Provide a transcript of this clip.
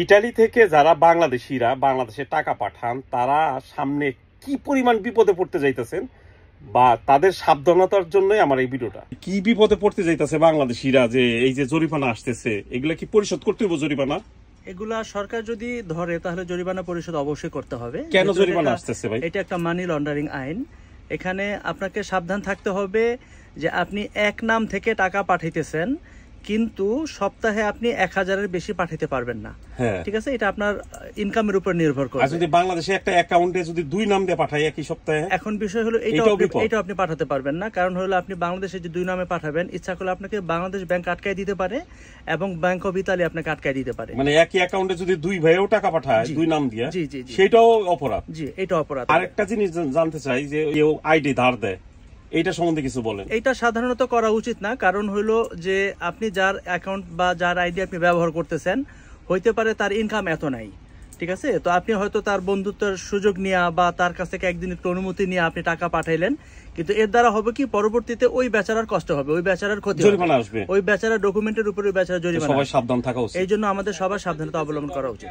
Italy থেকে যারা বাংলাদেশিরা বাংলাদেশে টাকা পাঠান তারা সামনে কি পরিমাণ বিপদে পড়তে যাইতেছেন বা তাদের সাবধানতার জন্যই আমার এই ভিডিওটা। কি বিপদে পড়তে যাইতেছে বাংলাদেশিরা, যে এই যে জরিমানা আসতেছে এগুলা কি পরিশোধ করতে হবে? জরিমানা এগুলা সরকার যদি ধরে তাহলে জরিমানা পরিশোধ অবশ্যই করতে হবে। কেন জরিমানা আসতেছে ভাই? এটা একটা মানি লন্ডারিং আইন। এখানে আপনাকে সাবধান থাকতে হবে যে আপনি এক নাম থেকে টাকা পাঠাইতেছেন, কিন্তু সপ্তাহে আপনি 1000-এর বেশি পাঠাতে পারবেন না। ঠিক আছে, এটা আপনার ইনকামের উপর নির্ভর করে। যদি বাংলাদেশে একটা অ্যাকাউন্টে যদি 2 নাম দিয়ে পাঠাই একই সপ্তাহে, এখন বিষয় হলো এটা আপনি পাঠাতে পারবেন না। কারণ হলো আপনি বাংলাদেশে যে 2 নামে পাঠাবেন, ইচ্ছা করলে আপনাকে বাংলাদেশ ব্যাংক আটকায় দিতে পারে এবং ব্যাংক অফ ইতালি আপনাকে আটকায় দিতে পারে। মানে একই অ্যাকাউন্টে যদি 2 ভাইও টাকা পাঠায় 2 নাম দিয়ে, জি জি, সেটাও অপরাধ। জি, এটা অপরাধ। আরেকটা জিনিস জানতে চাই, যে কেউ আইডি ধার দেয়, এইটা সম্বন্ধে কিছু বলেন। এটা সাধারণত করা উচিত না। কারণ হলো যে আপনি যার অ্যাকাউন্ট বা যার আইডি আপনি ব্যবহার করতেছেন, হইতে পারে তার ইনকাম এত নাই। ঠিক আছে, তো আপনি হয়তো তার বন্ধুত্বের সুযোগ নিয়ে বা তার কাছ থেকে একদিন একটু অনুমতি নিয়ে আপনি টাকা পাঠাইলেন, কিন্তু এর দ্বারা হবে কি পরবর্তীতে ওই বেচারার কষ্ট হবে, ওই বেচারার ক্ষতি হবে, ওই বেচারার ডকুমেন্টের উপরে ওই বেচারার জরিমানা। সবাই সাবধান থাকা উচিত। এই জন্য আমাদের সবার সাবধানতা অবলম্বন করা উচিত।